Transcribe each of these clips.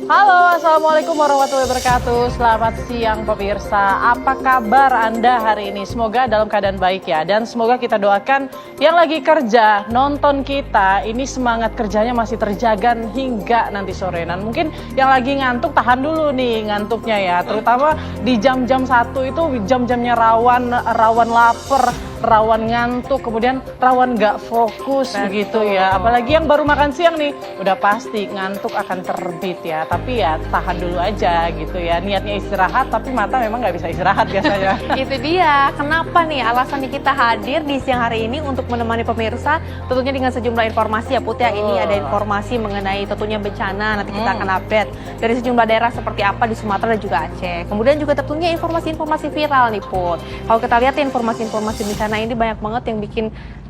Halo, Assalamualaikum warahmatullahi wabarakatuh. Selamat siang pemirsa. Apa kabar Anda hari ini? Semoga dalam keadaan baik ya. Dan semoga kita doakan yang lagi kerja, nonton kita, ini semangat kerjanya masih terjaga hingga nanti sore. Dan mungkin yang lagi ngantuk, tahan dulu nih ngantuknya ya. Terutama di jam-jam 1 itu jam-jamnya rawan lapar, rawan ngantuk, kemudian rawan nggak fokus. Betul. Begitu ya. Apalagi yang baru makan siang nih, udah pasti ngantuk akan terbit ya. Tapi ya tahan dulu aja gitu ya. Niatnya istirahat, tapi mata memang nggak bisa istirahat biasanya. Itu dia, kenapa nih alasannya kita hadir di siang hari ini untuk menemani pemirsa, tentunya dengan sejumlah informasi ya Put ya. Ini ada informasi mengenai tentunya bencana, nanti kita akan update dari sejumlah daerah seperti apa di Sumatera dan juga Aceh. Kemudian juga tentunya informasi-informasi viral nih Put. Kalau kita lihat informasi-informasi bencana ini banyak banget yang bikin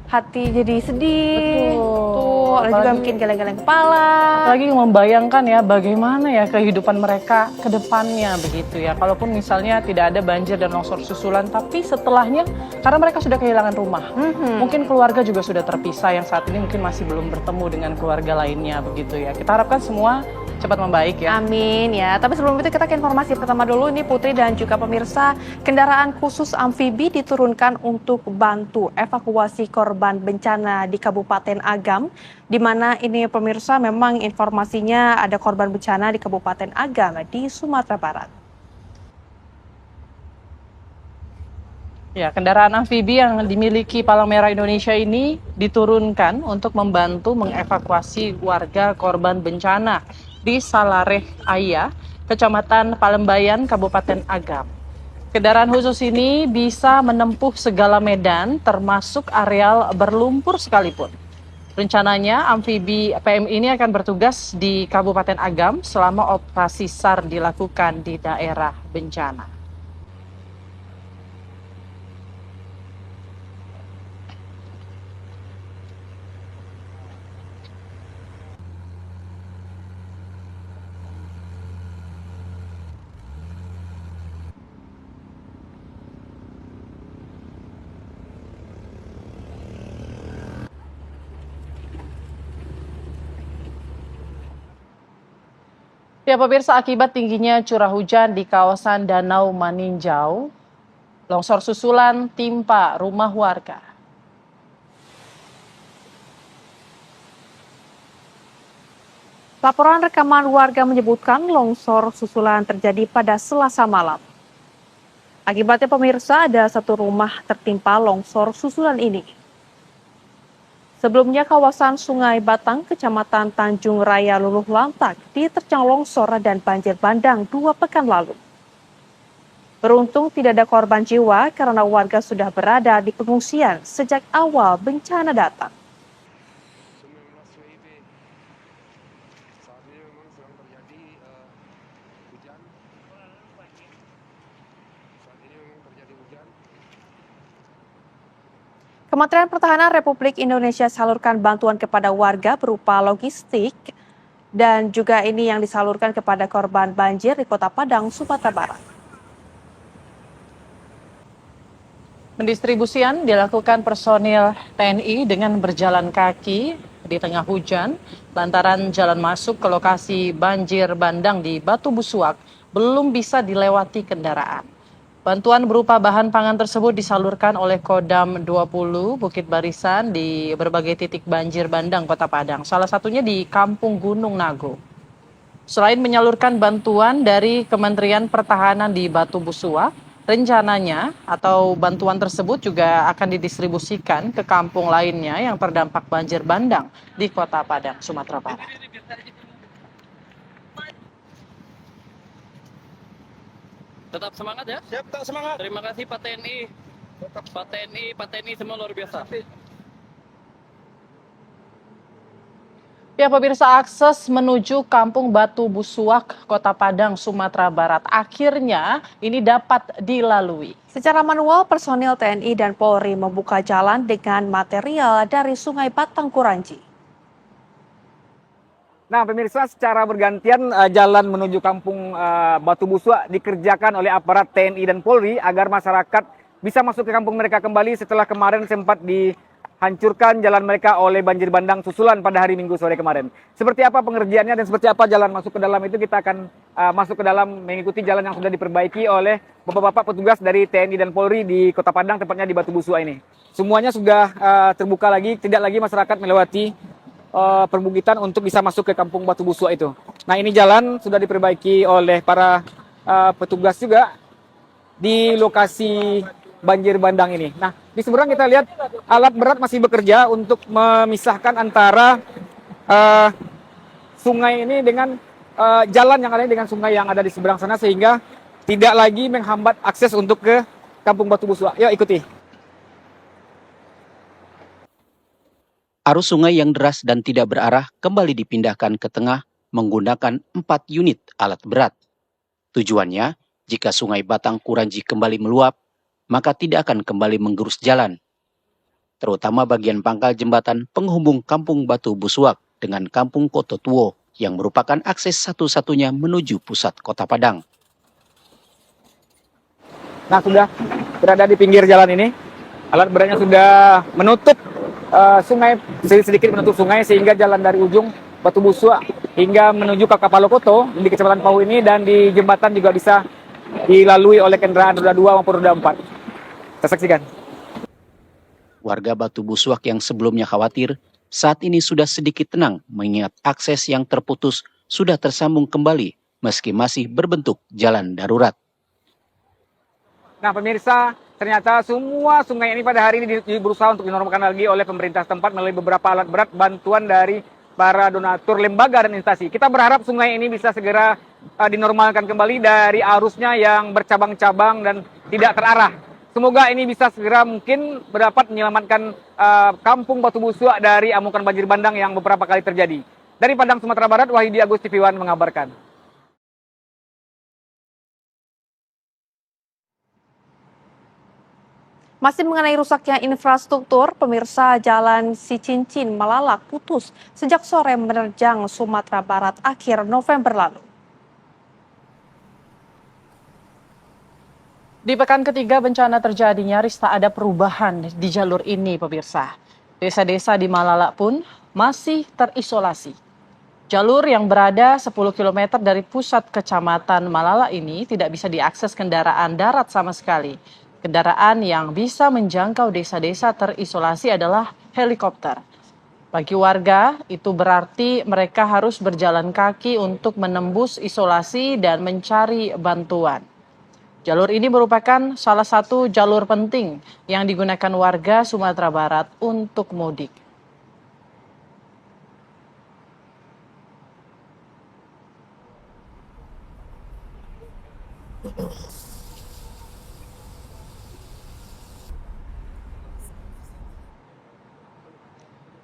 hati jadi sedih. Tuh, ada juga bikin geleng-geleng kepala. Apalagi membayangkan ya bagaimana ya kehidupan mereka ke depannya begitu ya. Kalaupun misalnya tidak ada banjir dan longsor susulan, tapi setelahnya karena mereka sudah kehilangan rumah. Mungkin keluarga juga sudah terpisah yang saat ini mungkin masih belum bertemu dengan keluarga lainnya begitu ya. Kita harapkan semua cepat membaik ya. Amin ya. Tapi sebelum itu kita ke informasi pertama dulu. Ini Putri dan juga pemirsa, kendaraan khusus amfibi diturunkan untuk bantu evakuasi korban bencana di Kabupaten Agam. Di mana ini pemirsa memang informasinya ada korban bencana di Kabupaten Agam di Sumatera Barat. Ya, kendaraan amfibi yang dimiliki Palang Merah Indonesia ini diturunkan untuk membantu mengevakuasi warga korban bencana di Salareh Aya, Kecamatan Palembayan, Kabupaten Agam. Kendaraan khusus ini bisa menempuh segala medan, termasuk areal berlumpur sekalipun. Rencananya amfibi PM ini akan bertugas di Kabupaten Agam selama operasi SAR dilakukan di daerah bencana. Ya pemirsa, akibat tingginya curah hujan di kawasan Danau Maninjau, longsor susulan timpa rumah warga. Laporan rekaman warga menyebutkan longsor susulan terjadi pada Selasa malam. Akibatnya pemirsa ada satu rumah tertimpa longsor susulan ini. Sebelumnya kawasan Sungai Batang, Kecamatan Tanjung Raya Luluh Lantak diterjang longsor dan banjir bandang 2 pekan lalu. Beruntung tidak ada korban jiwa karena warga sudah berada di pengungsian sejak awal bencana datang. Kementerian Pertahanan Republik Indonesia salurkan bantuan kepada warga berupa logistik dan juga ini yang disalurkan kepada korban banjir di Kota Padang, Sumatera Barat. Pendistribusian dilakukan personil TNI dengan berjalan kaki di tengah hujan lantaran jalan masuk ke lokasi banjir bandang di Batu Busuak belum bisa dilewati kendaraan. Bantuan berupa bahan pangan tersebut disalurkan oleh Kodam 20 Bukit Barisan di berbagai titik banjir bandang Kota Padang, salah satunya di Kampung Gunung Nago. Selain menyalurkan bantuan dari Kementerian Pertahanan di Batu Busuak, rencananya atau bantuan tersebut juga akan didistribusikan ke kampung lainnya yang terdampak banjir bandang di Kota Padang, Sumatera Barat. Tetap semangat ya. Siap, tak semangat. Terima kasih Pak TNI. Pak TNI semua luar biasa. Ya pemirsa, akses menuju Kampung Batu Busuak, Kota Padang, Sumatera Barat akhirnya ini dapat dilalui. Secara manual, personil TNI dan Polri membuka jalan dengan material dari Sungai Batang Kuranji. Nah pemirsa, secara bergantian jalan menuju Kampung Batu Busuak dikerjakan oleh aparat TNI dan Polri agar masyarakat bisa masuk ke kampung mereka kembali setelah kemarin sempat dihancurkan jalan mereka oleh banjir bandang susulan pada hari Minggu sore kemarin. Seperti apa pengerjaannya dan seperti apa jalan masuk ke dalam itu, kita akan masuk ke dalam mengikuti jalan yang sudah diperbaiki oleh bapak-bapak petugas dari TNI dan Polri di Kota Padang, tepatnya di Batu Busua ini. Semuanya sudah terbuka lagi, tidak lagi masyarakat melewati perbukitan untuk bisa masuk ke kampung Batu Busua itu. Nah, ini jalan sudah diperbaiki oleh para petugas juga di lokasi banjir bandang ini. Nah, di seberang kita lihat alat berat masih bekerja untuk memisahkan antara sungai ini dengan jalan yang ada dengan sungai yang ada di seberang sana, sehingga tidak lagi menghambat akses untuk ke kampung Batu Busua. Yuk ikuti. Arus sungai yang deras dan tidak berarah kembali dipindahkan ke tengah menggunakan 4 unit alat berat. Tujuannya, jika sungai Batang Kuranji kembali meluap, maka tidak akan kembali menggerus jalan. Terutama bagian pangkal jembatan penghubung kampung Batu Busuak dengan kampung Kototuo yang merupakan akses satu-satunya menuju pusat Kota Padang. Nah, sudah berada di pinggir jalan ini. Alat beratnya sudah menutup sungai, sedikit menutup sungai, sehingga jalan dari ujung Batu Busua hingga menuju ke Kapalokoto di Kecamatan Pahu ini, dan di jembatan juga bisa dilalui oleh kendaraan roda 2 maupun roda 4. Kita saksikan. Warga Batu Busuak yang sebelumnya khawatir, saat ini sudah sedikit tenang mengingat akses yang terputus sudah tersambung kembali meski masih berbentuk jalan darurat. Nah, pemirsa, ternyata semua sungai ini pada hari ini berusaha untuk dinormalkan lagi oleh pemerintah tempat melalui beberapa alat berat bantuan dari para donatur, lembaga, dan instansi. Kita berharap sungai ini bisa segera dinormalkan kembali dari arusnya yang bercabang-cabang dan tidak terarah. Semoga ini bisa segera mungkin dapat menyelamatkan kampung Batu Busua dari amukan banjir bandang yang beberapa kali terjadi. Dari Padang, Sumatera Barat, Wahidi Agus TV One mengabarkan. Masih mengenai rusaknya infrastruktur, pemirsa, Jalan Cicincin Malalak putus sejak sore menerjang Sumatera Barat akhir November lalu. Di pekan ketiga bencana terjadi, nyaris tak ada perubahan di jalur ini, pemirsa. Desa-desa di Malalak pun masih terisolasi. Jalur yang berada 10 km dari pusat kecamatan Malalak ini tidak bisa diakses kendaraan darat sama sekali. Kendaraan yang bisa menjangkau desa-desa terisolasi adalah helikopter. Bagi warga, itu berarti mereka harus berjalan kaki untuk menembus isolasi dan mencari bantuan. Jalur ini merupakan salah satu jalur penting yang digunakan warga Sumatera Barat untuk mudik.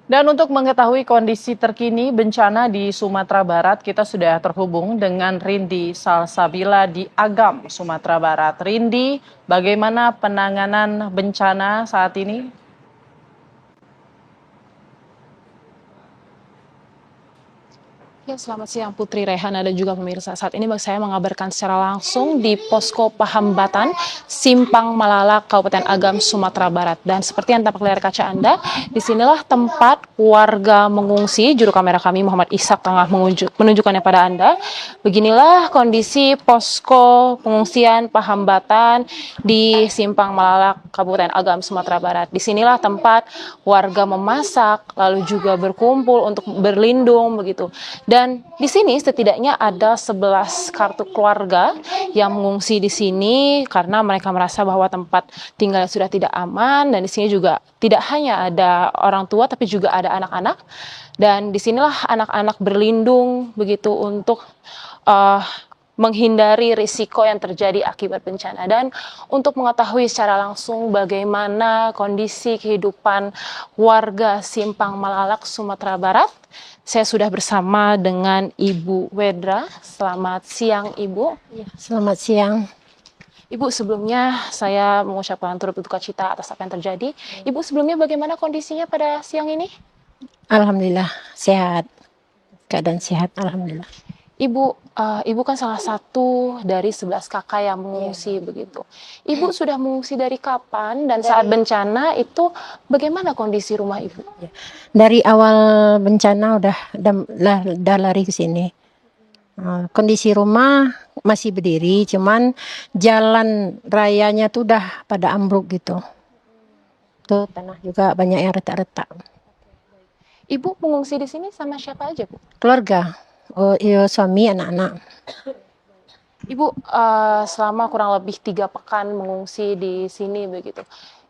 Dan untuk mengetahui kondisi terkini bencana di Sumatera Barat, kita sudah terhubung dengan Rindi Salsabila di Agam, Sumatera Barat. Rindi, bagaimana penanganan bencana saat ini? Ya, selamat siang Putri, Rehana, dan juga pemirsa. Saat ini saya mengabarkan secara langsung di Posko Pahambatan, Simpang Malalak, Kabupaten Agam, Sumatera Barat. Dan seperti yang tampak layar kaca Anda, disinilah tempat warga mengungsi. Juru kamera kami Muhammad Ishak tengah menunjukkannya pada Anda. Beginilah kondisi posko pengungsian Pahambatan di Simpang Malalak, Kabupaten Agam, Sumatera Barat. Disinilah tempat warga memasak, lalu juga berkumpul untuk berlindung begitu. Dan di sini setidaknya ada 11 kartu keluarga yang mengungsi di sini karena mereka merasa bahwa tempat tinggal sudah tidak aman, dan di sini juga tidak hanya ada orang tua tapi juga ada anak-anak, dan disinilah anak-anak berlindung begitu untuk menghindari risiko yang terjadi akibat bencana. Dan untuk mengetahui secara langsung bagaimana kondisi kehidupan warga Simpang Malalak, Sumatera Barat, saya sudah bersama dengan Ibu Wedra. Selamat siang, Ibu. Ya, selamat siang. Ibu, sebelumnya saya mengucapkan turut berduka cita atas apa yang terjadi. Ibu, sebelumnya bagaimana kondisinya pada siang ini? Alhamdulillah sehat. Keadaan sehat, alhamdulillah. Ibu kan salah satu dari 11 kakak yang mengungsi begitu. Ibu sudah mengungsi dari kapan dan saat bencana itu bagaimana kondisi rumah ibu? Dari awal bencana udah lari ke sini. Kondisi rumah masih berdiri, cuman jalan rayanya tuh udah pada ambruk gitu. Tuh tanah juga banyak yang retak-retak. Ibu mengungsi di sini sama siapa aja, Bu? Keluarga, iya, suami, anak-anak. Ibu selama kurang lebih 3 pekan mengungsi di sini begitu.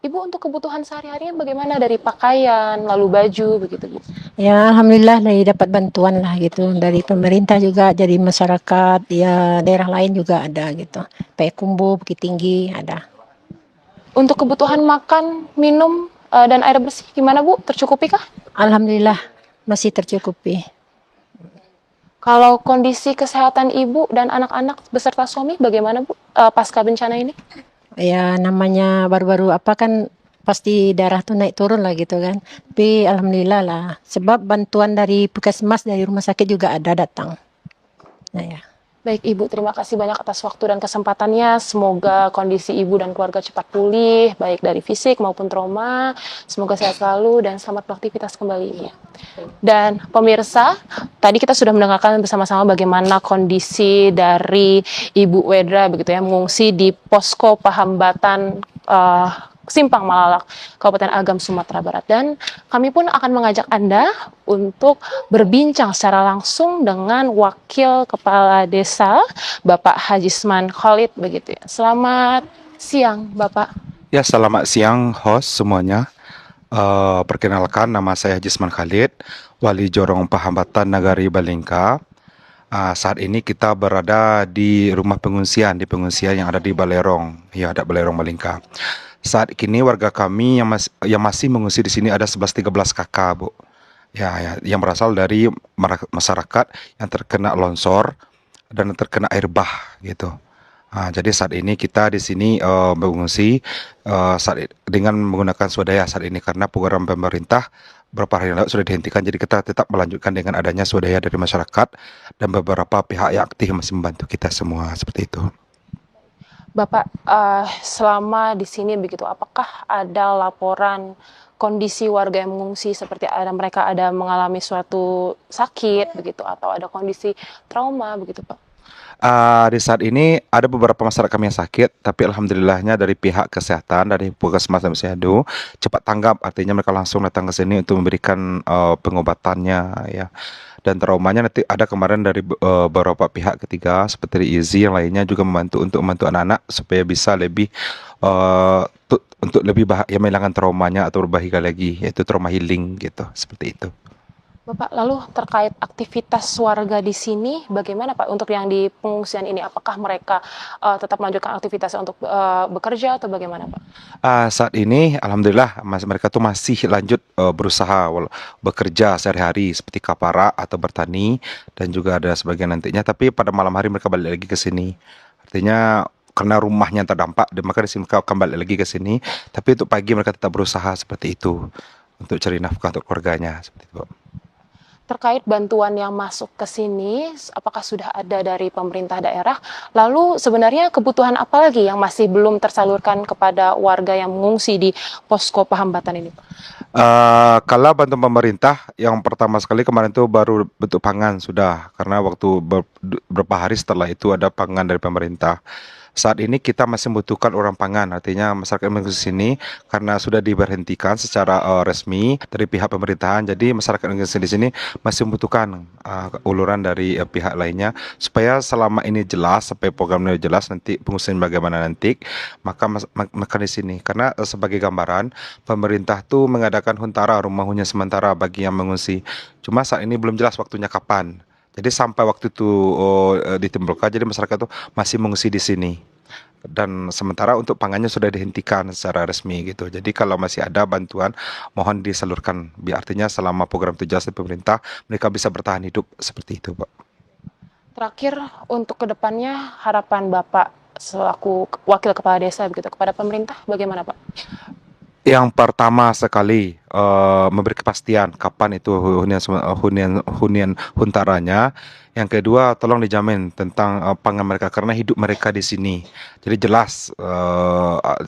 Ibu untuk kebutuhan sehari-harinya bagaimana dari pakaian, lalu baju begitu, Bu? Ya alhamdulillah dari dapat bantuan lah gitu dari pemerintah juga, dari masyarakat, ya daerah lain juga ada gitu. Payakumbuh, Bukit Tinggi ada. Untuk kebutuhan makan, minum, dan air bersih gimana, Bu? Tercukupi kah? Alhamdulillah masih tercukupi. Kalau kondisi kesehatan ibu dan anak-anak beserta suami bagaimana, Bu, pasca bencana ini? Ya namanya baru-baru apa kan pasti darah tuh naik turun lah gitu kan. Tapi alhamdulillah lah sebab bantuan dari puskesmas dari rumah sakit juga ada datang. Nah ya. Baik Ibu, terima kasih banyak atas waktu dan kesempatannya. Semoga kondisi Ibu dan keluarga cepat pulih, baik dari fisik maupun trauma. Semoga sehat selalu dan selamat beraktivitas kembali. Dan pemirsa, tadi kita sudah mendengarkan bersama-sama bagaimana kondisi dari Ibu Wedra begitu ya, mengungsi di posko Pahambatan Simpang Malalak, Kabupaten Agam, Sumatera Barat. Dan kami pun akan mengajak Anda untuk berbincang secara langsung dengan Wakil Kepala Desa, Bapak Hajisman Khalid begitu ya. Selamat siang, Bapak. Ya, selamat siang host semuanya. Perkenalkan, nama saya Hajisman Khalid, Wali Jorong Pahambatan Nagari Balingka. Saat ini kita berada di rumah pengungsian, yang ada di Balerong, ya ada Balerong Balingka. Saat ini warga kami yang masih mengungsi di sini ada 11-13 kakak, Bu. Ya, yang berasal dari masyarakat yang terkena longsor dan terkena air bah gitu. Jadi saat ini kita di sini mengungsi dengan menggunakan swadaya saat ini karena program pemerintah beberapa hari lalu sudah dihentikan. Jadi kita tetap melanjutkan dengan adanya swadaya dari masyarakat dan beberapa pihak yang aktif masih membantu kita semua seperti itu. Bapak, selama di sini begitu, apakah ada laporan kondisi warga yang mengungsi seperti mereka ada mengalami suatu sakit begitu atau ada kondisi trauma begitu, Pak? Di saat ini ada beberapa masyarakat kami yang sakit, tapi alhamdulillahnya dari pihak kesehatan dari Puskesmas dan Posyandu cepat tanggap, artinya mereka langsung datang ke sini untuk memberikan pengobatannya ya. Dan traumanya nanti ada kemarin dari beberapa pihak ketiga seperti IZI yang lainnya juga membantu untuk membantu anak-anak supaya bisa lebih untuk lebih menghilangkan traumanya atau berbahagia lagi, yaitu trauma healing gitu, seperti itu. Bapak, lalu terkait aktivitas warga di sini, bagaimana Pak untuk yang di pengungsian ini? Apakah mereka tetap melanjutkan aktivitasnya untuk bekerja atau bagaimana Pak? Saat ini, alhamdulillah, mereka tuh masih lanjut berusaha bekerja sehari-hari seperti kapara atau bertani dan juga ada sebagian nantinya. Tapi pada malam hari mereka balik lagi ke sini. Artinya karena rumahnya terdampak, maka di sini mereka akan balik lagi ke sini. Tapi untuk pagi mereka tetap berusaha seperti itu untuk cari nafkah untuk keluarganya seperti itu. Terkait bantuan yang masuk ke sini, apakah sudah ada dari pemerintah daerah? Lalu sebenarnya kebutuhan apa lagi yang masih belum tersalurkan kepada warga yang mengungsi di posko Pahambatan ini, Pak? Kalau bantuan pemerintah, yang pertama sekali kemarin itu baru bentuk pangan sudah, karena waktu beberapa hari setelah itu ada pangan dari pemerintah. Saat ini kita masih membutuhkan orang pangan, artinya masyarakat mengungsi sini karena sudah diberhentikan secara resmi dari pihak pemerintahan. Jadi masyarakat mengungsi di sini masih membutuhkan uluran dari pihak lainnya supaya selama ini jelas, sampai programnya jelas nanti pengungsian bagaimana nanti, maka di sini. Karena sebagai gambaran, pemerintah tuh mengadakan huntara rumah hunian sementara bagi yang mengungsi. Cuma saat ini belum jelas waktunya kapan. Jadi sampai waktu itu ditimbulkan, jadi masyarakat itu masih mengungsi di sini. Dan sementara untuk pangannya sudah dihentikan secara resmi gitu. Jadi kalau masih ada bantuan, mohon disalurkan. Artinya selama program itu jelas dari pemerintah, mereka bisa bertahan hidup seperti itu, Pak. Terakhir, untuk kedepannya harapan Bapak selaku Wakil Kepala Desa begitu kepada pemerintah bagaimana Pak? Yang pertama sekali memberi kepastian kapan itu hunian huntaranya. Yang kedua, tolong dijamin tentang pangan mereka karena hidup mereka di sini. Jadi jelas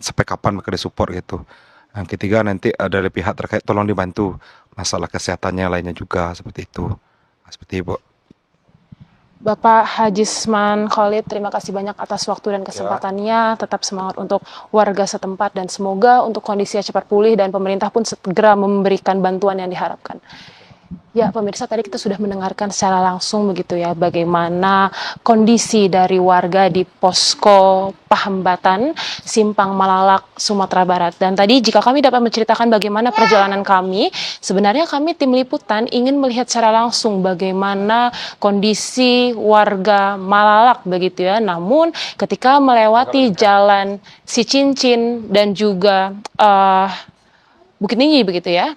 sampai kapan mereka disupport gitu. Yang ketiga nanti dari pihak terkait tolong dibantu masalah kesehatannya lainnya juga seperti itu. Seperti itu, Bu. Bapak Hajisman Khalid, terima kasih banyak atas waktu dan kesempatannya. Tetap semangat untuk warga setempat dan semoga untuk kondisinya cepat pulih dan pemerintah pun segera memberikan bantuan yang diharapkan. Ya, pemirsa, tadi kita sudah mendengarkan secara langsung begitu ya bagaimana kondisi dari warga di posko Pahambatan, Simpang Malalak, Sumatera Barat. Dan tadi jika kami dapat menceritakan bagaimana perjalanan kami, sebenarnya kami tim liputan ingin melihat secara langsung bagaimana kondisi warga Malalak begitu ya. Namun ketika melewati jalan Cicincin dan juga Bukit Tinggi begitu ya,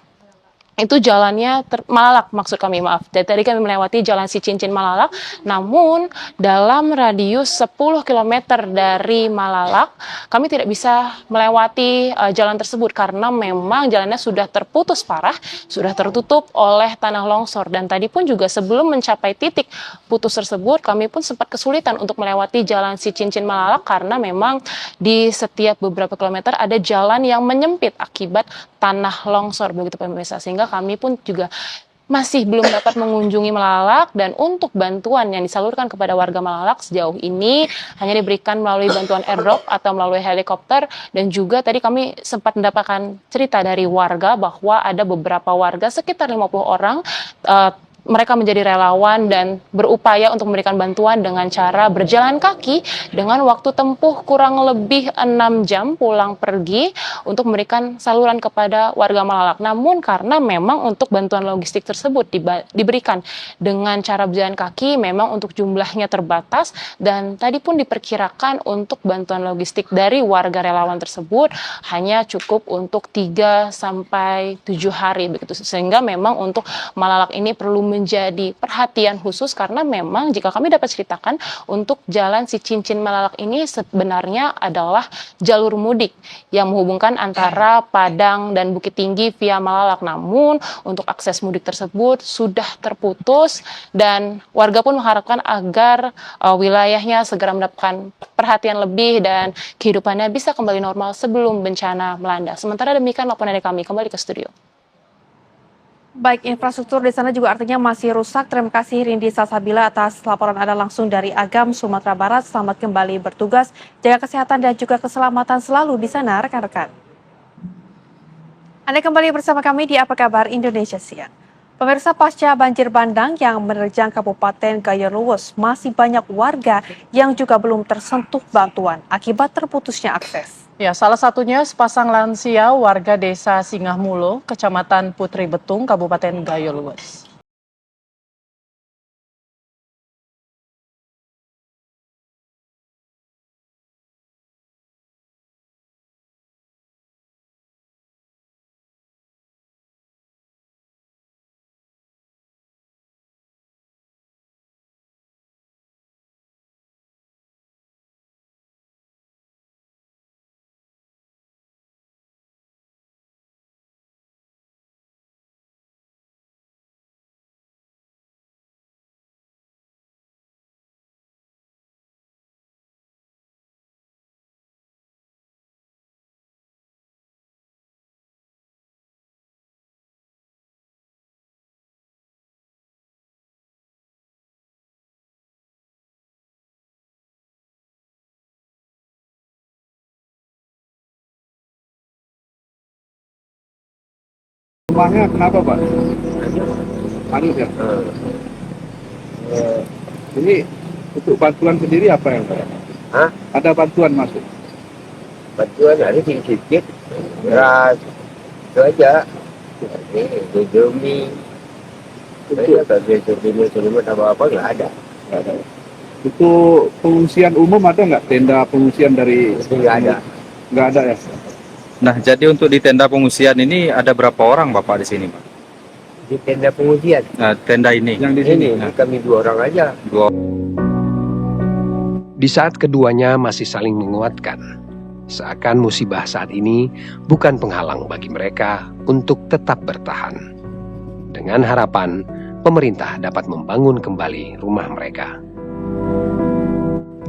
itu jalannya Malalak, maksud kami, maaf. Dari tadi kami melewati jalan Cicincin Malalak, namun dalam radius 10 km dari Malalak, kami tidak bisa melewati jalan tersebut karena memang jalannya sudah terputus parah, sudah tertutup oleh tanah longsor. Dan tadi pun juga sebelum mencapai titik putus tersebut, kami pun sempat kesulitan untuk melewati jalan Cicincin Malalak karena memang di setiap beberapa kilometer ada jalan yang menyempit akibat tanah longsor begitu pemirsa, sehingga kami pun juga masih belum dapat mengunjungi Malalak. Dan untuk bantuan yang disalurkan kepada warga Malalak sejauh ini hanya diberikan melalui bantuan airdrop atau melalui helikopter. Dan juga tadi kami sempat mendapatkan cerita dari warga bahwa ada beberapa warga sekitar 50 orang mereka menjadi relawan dan berupaya untuk memberikan bantuan dengan cara berjalan kaki dengan waktu tempuh kurang lebih 6 jam pulang pergi untuk memberikan saluran kepada warga Malalak. Namun karena memang untuk bantuan logistik tersebut diberikan dengan cara berjalan kaki, memang untuk jumlahnya terbatas dan tadi pun diperkirakan untuk bantuan logistik dari warga relawan tersebut hanya cukup untuk 3 sampai 7 hari begitu. Sehingga memang untuk Malalak ini perlu menjadi perhatian khusus karena memang jika kami dapat ceritakan untuk jalan Cicincin Malalak ini sebenarnya adalah jalur mudik yang menghubungkan antara Padang dan Bukit Tinggi via Malalak. Namun untuk akses mudik tersebut sudah terputus dan warga pun mengharapkan agar wilayahnya segera mendapatkan perhatian lebih dan kehidupannya bisa kembali normal sebelum bencana melanda. Sementara demikian laporan dari kami, kembali ke studio. Baik, infrastruktur di sana juga artinya masih rusak. Terima kasih Rindi Salsabila atas laporan Anda langsung dari Agam, Sumatera Barat. Selamat kembali bertugas. Jaga kesehatan dan juga keselamatan selalu di sana, rekan-rekan. Anda kembali bersama kami di Apa Kabar Indonesia Siang. Pemirsa, pasca banjir bandang yang menerjang Kabupaten Gayo-Luwus, masih banyak warga yang juga belum tersentuh bantuan akibat terputusnya akses. Ya, salah satunya sepasang lansia warga desa Singahmulo, Kecamatan Putri Betung, Kabupaten Gayo-Luwus. Rumahnya kenapa, Pak? Panik ya? Ini untuk bantuan sendiri apa yang Pak? Hah? Ada bantuan masuk? Bantuan ada sedikit, beras, itu aja. Ini Indomie, itu selimut apa nggak ada. Nggak ada. Itu pengungsian umum ada nggak? Tenda pengungsian dari? Nggak ada. Nggak ada ya? Nah, jadi untuk di tenda pengungsian ini ada berapa orang Bapak di sini, Pak? Di tenda pengungsian. Nah, tenda ini. Yang di sini? Ini kami 2 orang aja. Dua. Di saat keduanya masih saling menguatkan, Seakan musibah saat ini bukan penghalang bagi mereka untuk tetap bertahan. Dengan harapan pemerintah dapat membangun kembali rumah mereka.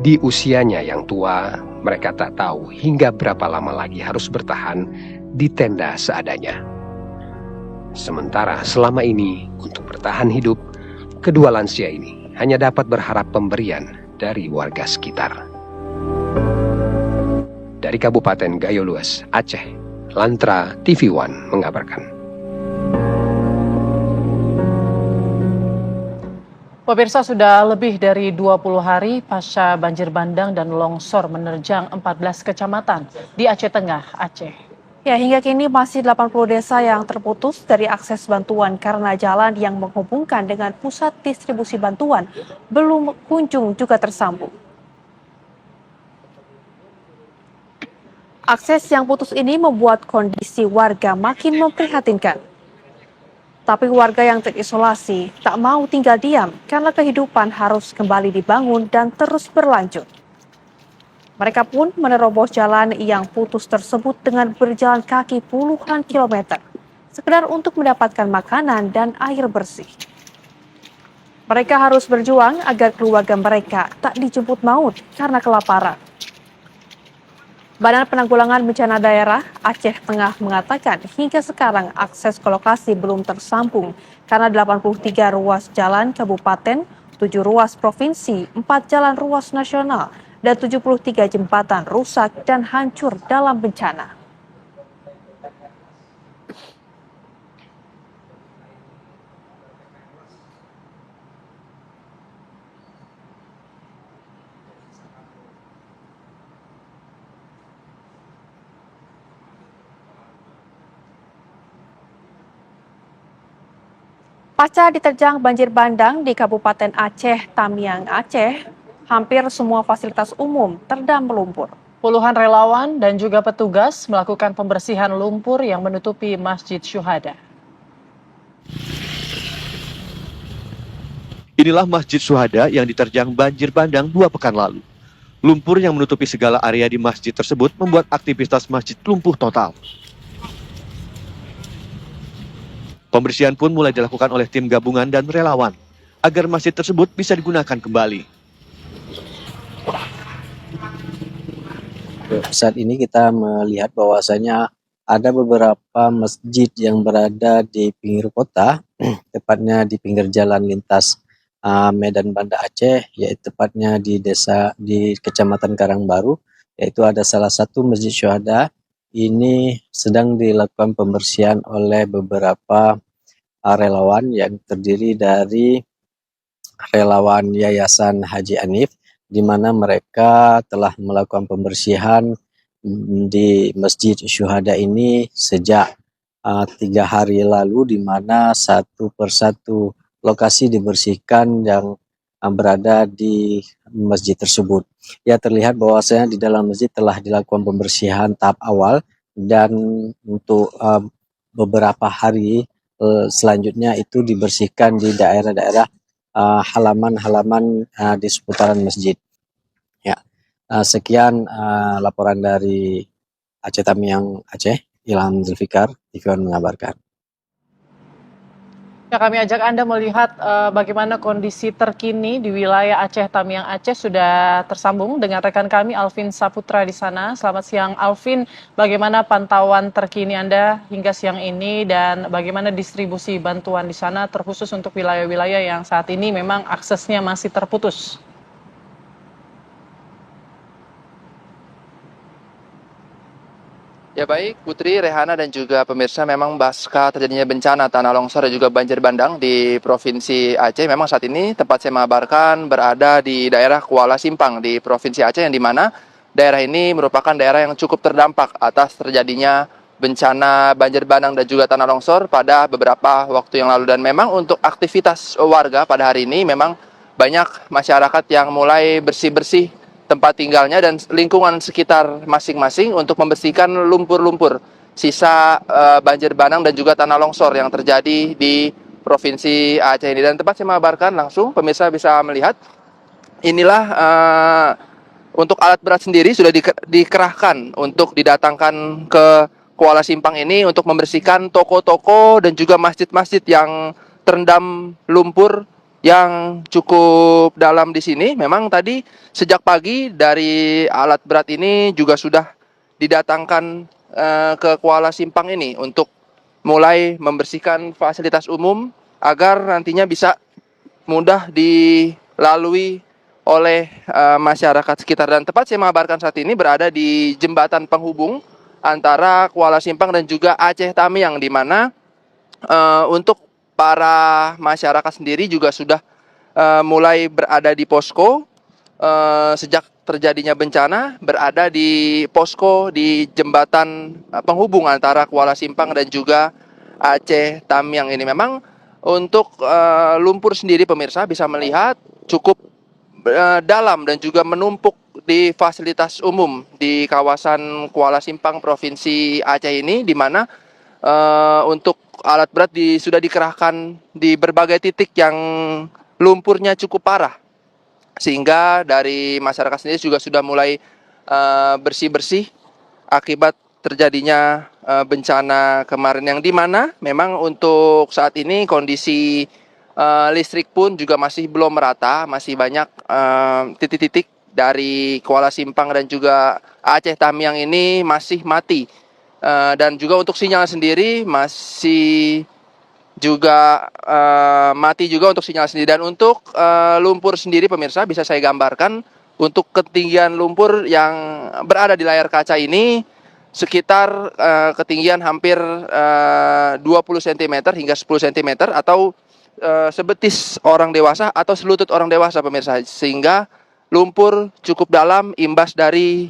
Di usianya yang tua, mereka tak tahu hingga berapa lama lagi harus bertahan di tenda seadanya. Sementara selama ini untuk bertahan hidup, kedua lansia ini hanya dapat berharap pemberian dari warga sekitar. Dari Kabupaten Gayo Luas, Aceh, Lantra TV One mengabarkan. Pemirsa, sudah lebih dari 20 hari pasca banjir bandang dan longsor menerjang 14 kecamatan di Aceh Tengah, Aceh. Ya, hingga kini masih 80 desa yang terputus dari akses bantuan karena jalan yang menghubungkan dengan pusat distribusi bantuan belum kunjung juga tersambung. Akses yang putus ini membuat kondisi warga makin memprihatinkan. Tapi warga yang terisolasi tak mau tinggal diam karena kehidupan harus kembali dibangun dan terus berlanjut. Mereka pun menerobos jalan yang putus tersebut dengan berjalan kaki puluhan kilometer, sekedar untuk mendapatkan makanan dan air bersih. Mereka harus berjuang agar keluarga mereka tak dijemput maut karena kelaparan. Badan Penanggulangan Bencana Daerah Aceh Tengah mengatakan hingga sekarang akses ke lokasi belum tersambung karena 83 ruas jalan kabupaten, 7 ruas provinsi, 4 jalan ruas nasional, dan 73 jembatan rusak dan hancur dalam bencana. Pasca diterjang banjir bandang di Kabupaten Aceh Tamiang, Aceh, hampir semua fasilitas umum terendam lumpur. Puluhan relawan dan juga petugas melakukan pembersihan lumpur yang menutupi Masjid Syuhada. Inilah Masjid Syuhada yang diterjang banjir bandang 2 pekan lalu. Lumpur yang menutupi segala area di masjid tersebut membuat aktivitas masjid lumpuh total. Pembersihan pun mulai dilakukan oleh tim gabungan dan relawan agar masjid tersebut bisa digunakan kembali. Saat ini kita melihat bahwasanya ada beberapa masjid yang berada di pinggir kota, tepatnya di pinggir jalan lintas Medan Banda Aceh, yaitu tepatnya di Kecamatan Karangbaru, yaitu ada salah satu Masjid Syuhada. Ini sedang dilakukan pembersihan oleh beberapa relawan yang terdiri dari relawan Yayasan Haji Anif, di mana mereka telah melakukan pembersihan di Masjid Syuhada ini sejak 3 hari lalu, di mana satu persatu lokasi dibersihkan yang berada di masjid tersebut. Ya, terlihat bahwasanya di dalam masjid telah dilakukan pembersihan tahap awal, dan untuk beberapa hari selanjutnya itu dibersihkan di daerah-daerah halaman-halaman di seputaran masjid. Ya, sekian laporan dari Aceh Tamiang, Aceh. Ilham Zulfikar, TV One mengabarkan. Ya, kami ajak Anda melihat bagaimana kondisi terkini di wilayah Aceh Tamiang, Aceh. Sudah tersambung dengan rekan kami Alvin Saputra di sana. Selamat siang Alvin, bagaimana pantauan terkini Anda hingga siang ini dan bagaimana distribusi bantuan di sana terkhusus untuk wilayah-wilayah yang saat ini memang aksesnya masih terputus? Ya baik, Putri, Rehana dan juga pemirsa, memang pasca terjadinya bencana tanah longsor dan juga banjir bandang di Provinsi Aceh, memang saat ini tempat saya mengabarkan berada di daerah Kuala Simpang di Provinsi Aceh, yang dimana daerah ini merupakan daerah yang cukup terdampak atas terjadinya bencana banjir bandang dan juga tanah longsor pada beberapa waktu yang lalu. Dan memang untuk aktivitas warga pada hari ini memang banyak masyarakat yang mulai bersih-bersih tempat tinggalnya dan lingkungan sekitar masing-masing untuk membersihkan lumpur-lumpur sisa banjir bandang dan juga tanah longsor yang terjadi di Provinsi Aceh ini. Dan tempat saya mengabarkan langsung, pemirsa bisa melihat inilah untuk alat berat sendiri sudah dikerahkan untuk didatangkan ke Kuala Simpang ini untuk membersihkan toko-toko dan juga masjid-masjid yang terendam lumpur yang cukup dalam di sini. Memang tadi sejak pagi dari alat berat ini juga sudah didatangkan ke Kuala Simpang ini untuk mulai membersihkan fasilitas umum agar nantinya bisa mudah dilalui oleh masyarakat sekitar. Dan tempat saya mengabarkan saat ini berada di jembatan penghubung antara Kuala Simpang dan juga Aceh Tamiang, di mana untuk para masyarakat sendiri juga sudah mulai berada di posko sejak terjadinya bencana, berada di posko di jembatan penghubung antara Kuala Simpang dan juga Aceh Tamiang ini. Memang untuk lumpur sendiri pemirsa bisa melihat cukup dalam dan juga menumpuk di fasilitas umum di kawasan Kuala Simpang Provinsi Aceh ini, di mana untuk alat berat sudah dikerahkan di berbagai titik yang lumpurnya cukup parah, sehingga dari masyarakat sendiri juga sudah mulai bersih-bersih akibat terjadinya bencana kemarin, yang dimana memang untuk saat ini kondisi listrik pun juga masih belum merata, masih banyak titik-titik dari Kuala Simpang dan juga Aceh Tamiang ini masih mati. Dan juga untuk sinyal sendiri masih juga mati juga untuk sinyal sendiri. Dan untuk lumpur sendiri pemirsa bisa saya gambarkan untuk ketinggian lumpur yang berada di layar kaca ini sekitar ketinggian hampir 20 cm hingga 10 cm atau sebetis orang dewasa atau selutut orang dewasa pemirsa, sehingga lumpur cukup dalam imbas dari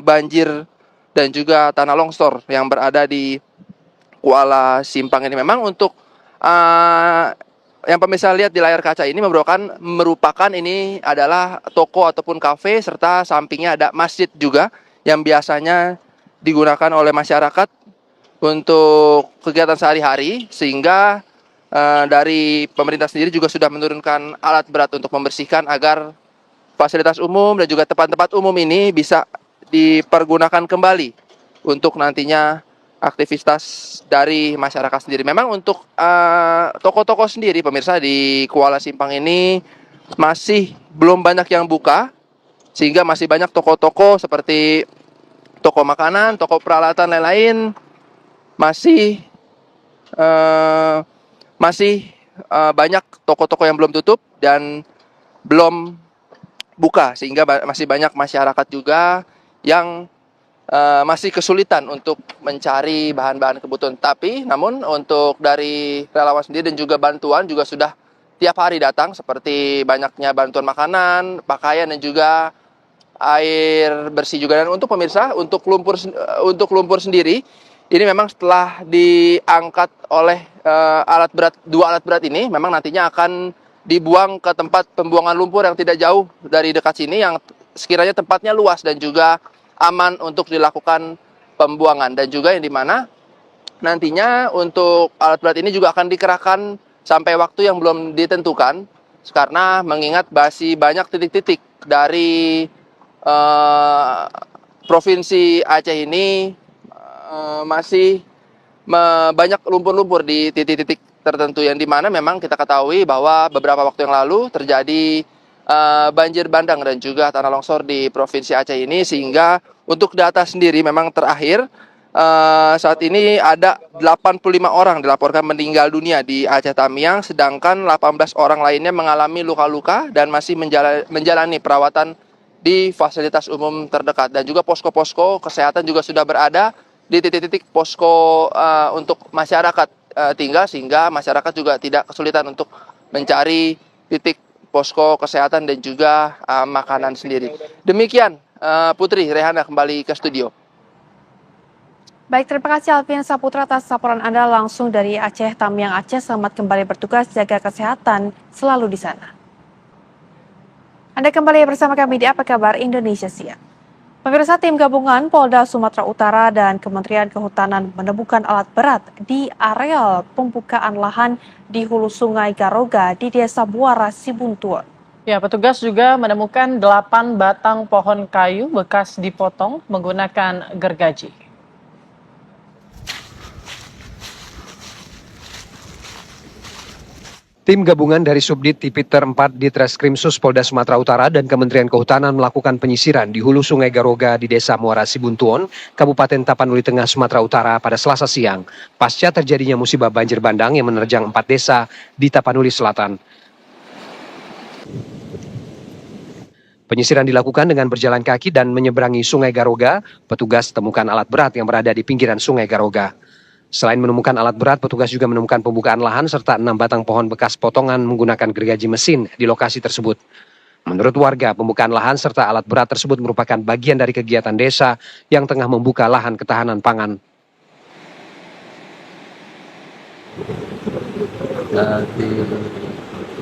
banjir dan juga tanah longsor yang berada di Kuala Simpang ini. Memang untuk yang pemirsa lihat di layar kaca ini merupakan ini adalah toko ataupun kafe, serta sampingnya ada masjid juga yang biasanya digunakan oleh masyarakat untuk kegiatan sehari-hari, sehingga dari pemerintah sendiri juga sudah menurunkan alat berat untuk membersihkan agar fasilitas umum dan juga tempat-tempat umum ini bisa dipergunakan kembali untuk nantinya aktivitas dari masyarakat sendiri. Memang untuk toko-toko sendiri pemirsa di Kuala Simpang ini masih belum banyak yang buka, sehingga masih banyak toko-toko seperti toko makanan, toko peralatan lain-lain masih banyak toko-toko yang belum tutup dan belum buka, sehingga masih banyak masyarakat juga yang masih kesulitan untuk mencari bahan-bahan kebutuhan. Namun untuk dari relawan sendiri dan juga bantuan juga sudah tiap hari datang, seperti banyaknya bantuan makanan, pakaian dan juga air bersih juga. Dan untuk pemirsa, untuk lumpur sendiri ini memang setelah diangkat oleh dua alat berat ini, memang nantinya akan dibuang ke tempat pembuangan lumpur yang tidak jauh dari dekat sini, yang sekiranya tempatnya luas dan juga aman untuk dilakukan pembuangan. Dan juga yang dimana nantinya untuk alat berat ini juga akan dikerahkan sampai waktu yang belum ditentukan, karena mengingat masih banyak titik-titik dari Provinsi Aceh ini masih banyak lumpur-lumpur di titik-titik tertentu, yang dimana memang kita ketahui bahwa beberapa waktu yang lalu terjadi banjir bandang dan juga tanah longsor di Provinsi Aceh ini, sehingga untuk data sendiri memang terakhir saat ini ada 85 orang dilaporkan meninggal dunia di Aceh Tamiang, sedangkan 18 orang lainnya mengalami luka-luka dan masih menjalani perawatan di fasilitas umum terdekat. Dan juga posko-posko kesehatan juga sudah berada di titik-titik posko untuk masyarakat tinggal, sehingga masyarakat juga tidak kesulitan untuk mencari titik posko kesehatan dan juga makanan sendiri. Demikian Putri, Rehana kembali ke studio. Baik, terima kasih Alvin Saputra atas laporan Anda langsung dari Aceh Tamiang Aceh. Selamat kembali bertugas, jaga kesehatan selalu di sana. Anda kembali bersama kami di Apa Kabar Indonesia Siang. Pemirsa, tim gabungan Polda Sumatera Utara dan Kementerian Kehutanan menemukan alat berat di areal pembukaan lahan di hulu Sungai Garoga di Desa Muara Sibuntuan. Ya, petugas juga menemukan 8 batang pohon kayu bekas dipotong menggunakan gergaji. Tim gabungan dari Subdit Tipiter 4 Ditreskrimsus Polda Sumatera Utara dan Kementerian Kehutanan melakukan penyisiran di hulu Sungai Garoga di Desa Muara Sibuntuon, Kabupaten Tapanuli Tengah, Sumatera Utara pada Selasa siang, pasca terjadinya musibah banjir bandang yang menerjang 4 desa di Tapanuli Selatan. Penyisiran dilakukan dengan berjalan kaki dan menyeberangi Sungai Garoga. Petugas temukan alat berat yang berada di pinggiran Sungai Garoga. Selain menemukan alat berat, petugas juga menemukan pembukaan lahan serta 6 batang pohon bekas potongan menggunakan gergaji mesin di lokasi tersebut. Menurut warga, pembukaan lahan serta alat berat tersebut merupakan bagian dari kegiatan desa yang tengah membuka lahan ketahanan pangan.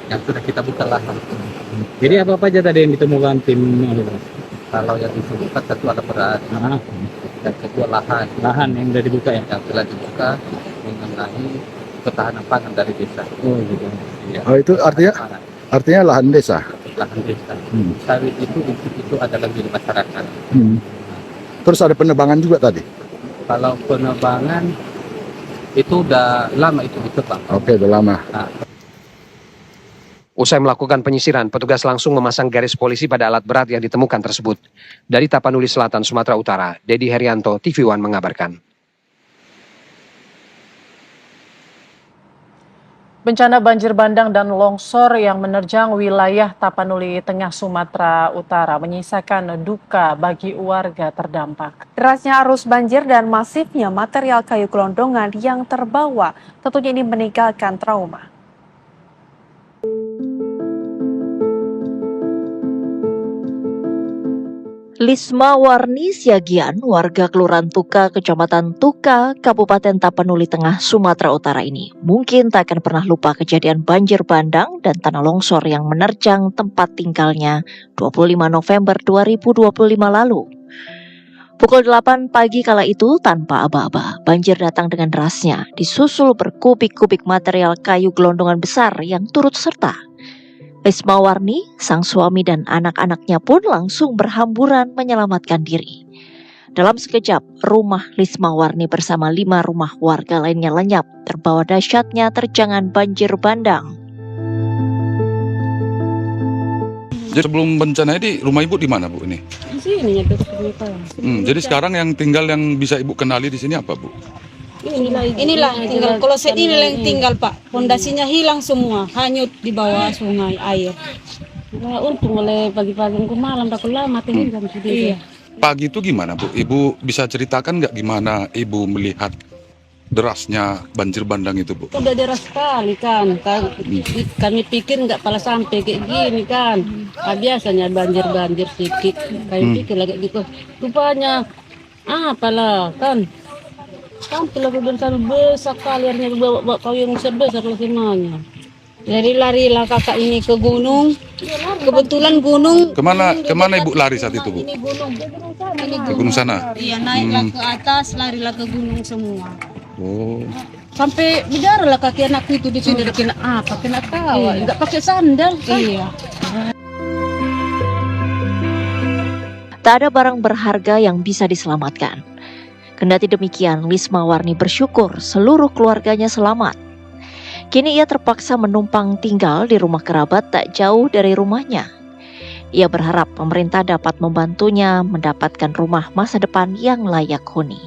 Yang sudah kita buka lahan. Jadi apa aja tadi yang ditemukan tim? Kalau yang disebutkan satu alat berat, dan kedua lahan yang sudah dibuka ya? yang telah dibuka mengenai ketahanan pangan dari desa. Oh gitu. Ya. Oh, itu artinya lahan desa. Lahan desa. Sawit itu adalah milik masyarakat. Terus ada penebangan juga tadi. Kalau penebangan itu udah lama itu ditebang. Oke, udah lama. Nah, Usai melakukan penyisiran, petugas langsung memasang garis polisi pada alat berat yang ditemukan tersebut. Dari Tapanuli Selatan, Sumatera Utara, Dedi Herianto, TV One mengabarkan. Bencana banjir bandang dan longsor yang menerjang wilayah Tapanuli Tengah, Sumatera Utara menyisakan duka bagi warga terdampak. Derasnya arus banjir dan masifnya material kayu gelondongan yang terbawa tentunya ini meninggalkan trauma. Lisma Warni Siagian, warga Kelurahan Tuka, Kecamatan Tuka, Kabupaten Tapanuli Tengah, Sumatera Utara ini mungkin tak akan pernah lupa kejadian banjir bandang dan tanah longsor yang menerjang tempat tinggalnya 25 November 2025 lalu. Pukul 8 pagi kala itu tanpa aba-aba, banjir datang dengan derasnya, disusul berkubik-kubik material kayu gelondongan besar yang turut serta. Lisma Warni, sang suami dan anak-anaknya pun langsung berhamburan menyelamatkan diri. Dalam sekejap, rumah Lisma Warni bersama 5 rumah warga lainnya lenyap, terbawa dahsyatnya terjangan banjir bandang. Jadi sebelum bencana ini, rumah ibu di mana bu ini? Di sini ya, Jadi sekarang yang tinggal yang bisa ibu kenali di sini apa bu? Inilah tinggal kloset ini yang tinggal Pak. Pondasinya hilang semua, hanyut di bawah sungai air. Nah, untung mulai pagi-pagi ke malam tak lama tinggal sudah. Pagi itu gimana bu? Ibu bisa ceritakan nggak gimana ibu melihat derasnya banjir bandang itu bu? Udah deras sekali kan. Kami pikir nggak pala sampai kayak gini kan. Biasanya banjir sedikit. Kami pikir lagi gitu. Rupanya apalah kan. Sampai lagi besar sekali airnya bawa kayu yang besar semuanya. Jadi larilah kakak ini ke gunung. Kebetulan gunung. Kemana ibu lari saat itu bu? Ini gunung. Ke gunung sana? Iya, naiklah ke atas, larilah ke gunung semua. Oh. Sampai bidarlah kaki anakku itu di sini kena apa? Kena tawa. Enggak pakai sandal kan? Iya. Tak ada barang berharga yang bisa diselamatkan. Kendati demikian, Lisma Warni bersyukur seluruh keluarganya selamat. Kini ia terpaksa menumpang tinggal di rumah kerabat tak jauh dari rumahnya. Ia berharap pemerintah dapat membantunya mendapatkan rumah masa depan yang layak huni.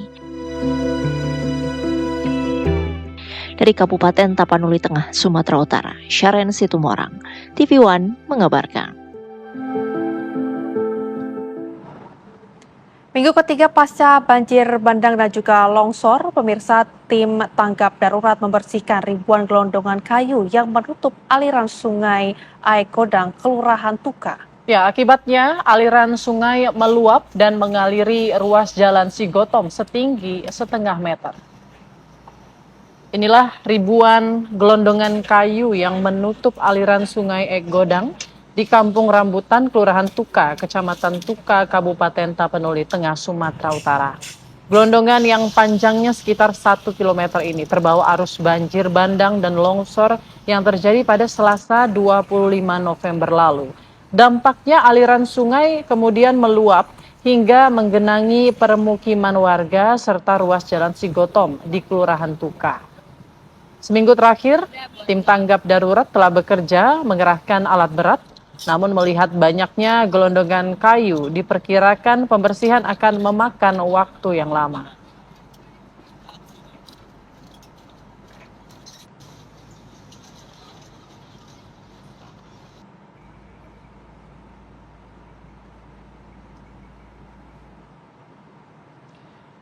Dari Kabupaten Tapanuli Tengah, Sumatera Utara, Syaren Situmorang, TV One mengabarkan. Minggu ketiga pasca banjir bandang dan juga longsor, pemirsa tim tanggap darurat membersihkan ribuan gelondongan kayu yang menutup aliran sungai Aekodang, Kelurahan Tuka. Ya, akibatnya aliran sungai meluap dan mengaliri ruas jalan Sigotom setinggi setengah meter. Inilah ribuan gelondongan kayu yang menutup aliran sungai Aekodang di Kampung Rambutan, Kelurahan Tuka, Kecamatan Tuka, Kabupaten Tapanuli Tengah, Sumatera Utara. Gelondongan yang panjangnya sekitar 1 km ini terbawa arus banjir bandang dan longsor yang terjadi pada Selasa 25 November lalu. Dampaknya aliran sungai kemudian meluap hingga menggenangi permukiman warga serta ruas Jalan Sigotom di Kelurahan Tuka. Seminggu terakhir, tim tanggap darurat telah bekerja mengerahkan alat berat, namun melihat banyaknya gelondongan kayu, diperkirakan pembersihan akan memakan waktu yang lama.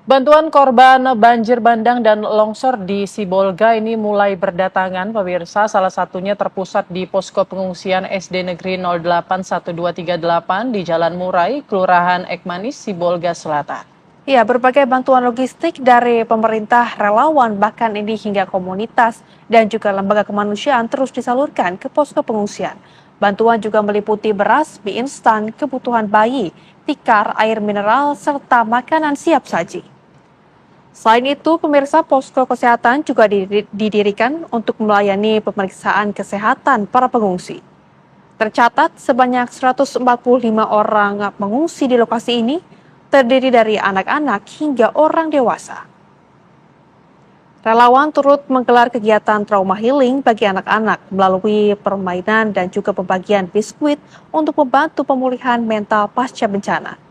Bantuan korban banjir bandang dan longsor di Sibolga ini mulai berdatangan, pemirsa. Salah satunya terpusat di posko pengungsian SD Negeri 081238 di Jalan Murai, Kelurahan Ekmanis, Sibolga Selatan. Ya, berbagai bantuan logistik dari pemerintah, relawan, bahkan ini hingga komunitas dan juga lembaga kemanusiaan terus disalurkan ke posko pengungsian. Bantuan juga meliputi beras, mie instan, kebutuhan bayi, tikar, air mineral, serta makanan siap saji. Selain itu, pemirsa, posko kesehatan juga didirikan untuk melayani pemeriksaan kesehatan para pengungsi. Tercatat sebanyak 145 orang pengungsi di lokasi ini, terdiri dari anak-anak hingga orang dewasa. Relawan turut menggelar kegiatan trauma healing bagi anak-anak melalui permainan dan juga pembagian biskuit untuk membantu pemulihan mental pasca bencana.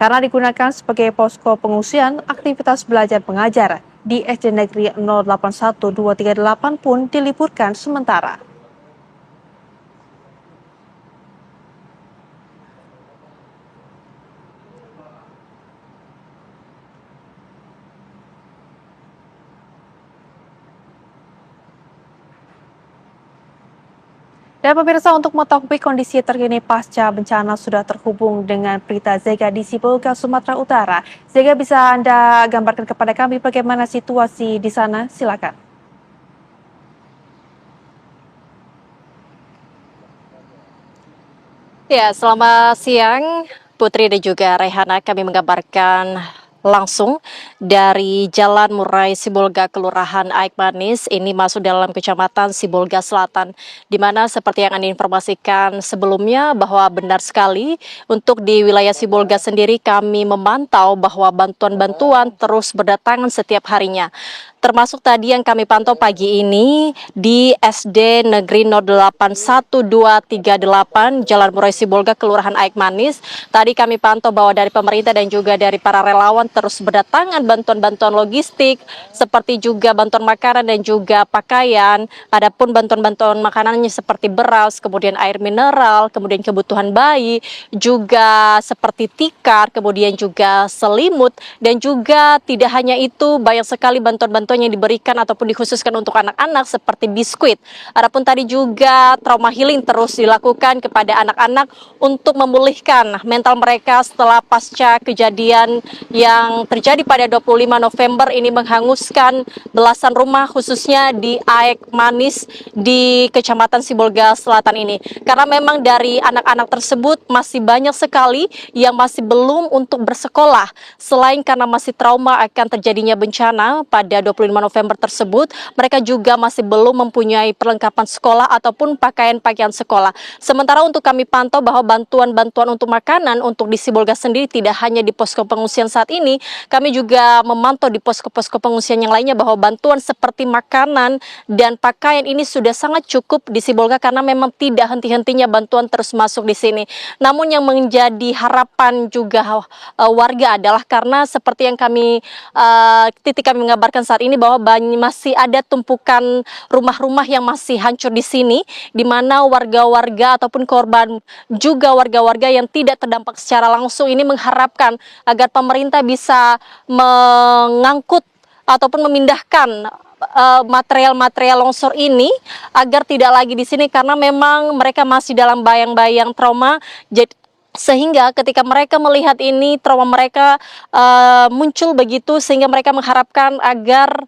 Karena digunakan sebagai posko pengungsian, aktivitas belajar mengajar di SD Negeri 081238 pun diliburkan sementara. Dan pemirsa, untuk mengetahui kondisi terkini pasca bencana sudah terhubung dengan Prita Zega di Sibolga, Sumatera Utara. Zega, bisa Anda gambarkan kepada kami bagaimana situasi di sana? Silakan. Ya, selamat siang Putri dan juga Rehana. Kami menggambarkan langsung dari Jalan Murai Sibolga Kelurahan Ekmanis ini masuk dalam Kecamatan Sibolga Selatan, di mana seperti yang Anda informasikan sebelumnya bahwa benar sekali untuk di wilayah Sibolga sendiri kami memantau bahwa bantuan-bantuan terus berdatangan setiap harinya. Termasuk tadi yang kami pantau pagi ini di SD Negeri 081238 Jalan Murai Sibolga Kelurahan Ekmanis. Tadi kami pantau bahwa dari pemerintah dan juga dari para relawan terus berdatangan bantuan-bantuan logistik seperti juga bantuan makanan dan juga pakaian. Adapun bantuan-bantuan makanannya seperti beras, kemudian air mineral, kemudian kebutuhan bayi, juga seperti tikar, kemudian juga selimut, dan juga tidak hanya itu, banyak sekali bantuan-bantuan yang diberikan ataupun dikhususkan untuk anak-anak seperti biskuit. Adapun tadi juga trauma healing terus dilakukan kepada anak-anak untuk memulihkan mental mereka setelah pasca kejadian yang terjadi pada 25 November ini menghanguskan belasan rumah khususnya di Ekmanis di Kecamatan Sibolga Selatan ini. Karena memang dari anak-anak tersebut masih banyak sekali yang masih belum untuk bersekolah. Selain karena masih trauma akan terjadinya bencana pada 25 November tersebut, mereka juga masih belum mempunyai perlengkapan sekolah ataupun pakaian-pakaian sekolah. Sementara untuk kami pantau bahwa bantuan-bantuan untuk makanan untuk di Sibolga sendiri tidak hanya di posko pengungsian saat ini, kami juga memantau di posko-posko pengungsian yang lainnya bahwa bantuan seperti makanan dan pakaian ini sudah sangat cukup di Sibolga karena memang tidak henti-hentinya bantuan terus masuk di sini. Namun yang menjadi harapan juga warga adalah karena seperti yang kami mengabarkan saat ini bahwa masih ada tumpukan rumah-rumah yang masih hancur di sini, di mana warga-warga ataupun korban juga warga-warga yang tidak terdampak secara langsung ini mengharapkan agar pemerintah bisa mengangkut ataupun memindahkan material-material longsor ini agar tidak lagi di sini karena memang mereka masih dalam bayang-bayang trauma. Sehingga ketika mereka melihat ini, trauma mereka muncul begitu, sehingga mereka mengharapkan agar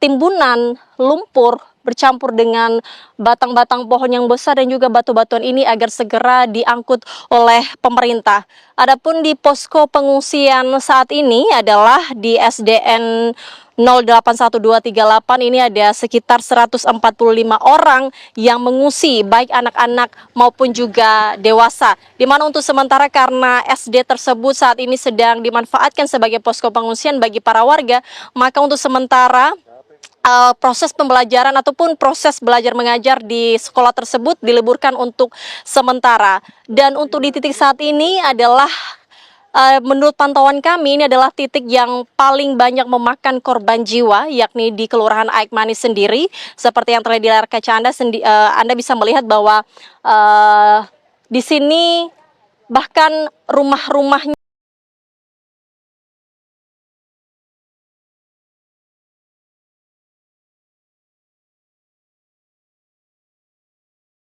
timbunan lumpur bercampur dengan batang-batang pohon yang besar dan juga batu-batuan ini agar segera diangkut oleh pemerintah. Adapun di posko pengungsian saat ini adalah di SDN 081238 ini ada sekitar 145 orang yang mengungsi, baik anak-anak maupun juga dewasa. Di mana untuk sementara karena SD tersebut saat ini sedang dimanfaatkan sebagai posko pengungsian bagi para warga, maka untuk sementara proses pembelajaran ataupun proses belajar mengajar di sekolah tersebut diliburkan untuk sementara. Dan untuk di titik saat ini adalah menurut pantauan kami ini adalah titik yang paling banyak memakan korban jiwa, yakni di Kelurahan Aik Manis sendiri. Seperti yang terlihat di layar kaca Anda bisa melihat bahwa di sini bahkan rumah-rumahnya